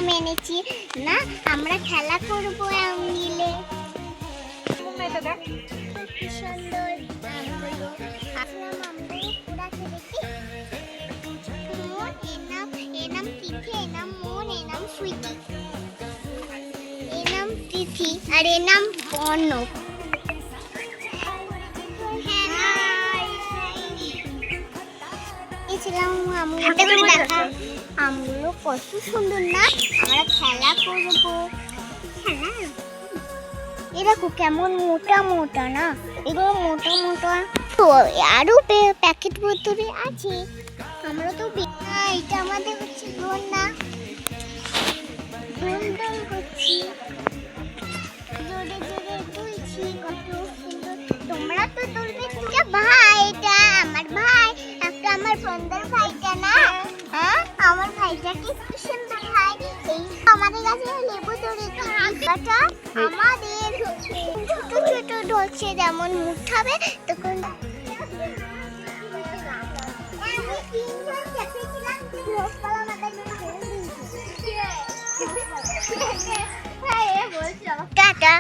আম এনেছি না, আমরা খেলা করবো আম নিলে। কি সুন্দর আমগুলো। আসলাম আমগুলো কুড়াতে দেখি। মন এনাম এনাম তিথি এনাম মন এনাম সুইটি এনাম তিথি আর এনাম বর্ণব। আমগুলো কত সুন্দর না, আমরা খেলা করবো। এরকম কেমন মোটা মোটা না, এগুলো মোটা মোটা। তো আরো প্যাকেট ভেতরে আছে। আমরা তো এটা আমাদের হচ্ছে না করছি, জোরে জোরে তুলছি, কত সুন্দর। তোমরা তো তুলবে না ভাই, এটা আমার ভাই, একটা আমার বন্ধুর ভাইটা না। হ্যাঁ, আমার ভাইটা কি সুন্দর ভাই। এই আমাদের কাছে লেবু ধরেছে, আগাটা আমাদের ছোট ছোট ধরছে, যেমন মুঠাবে তখন। টাটা।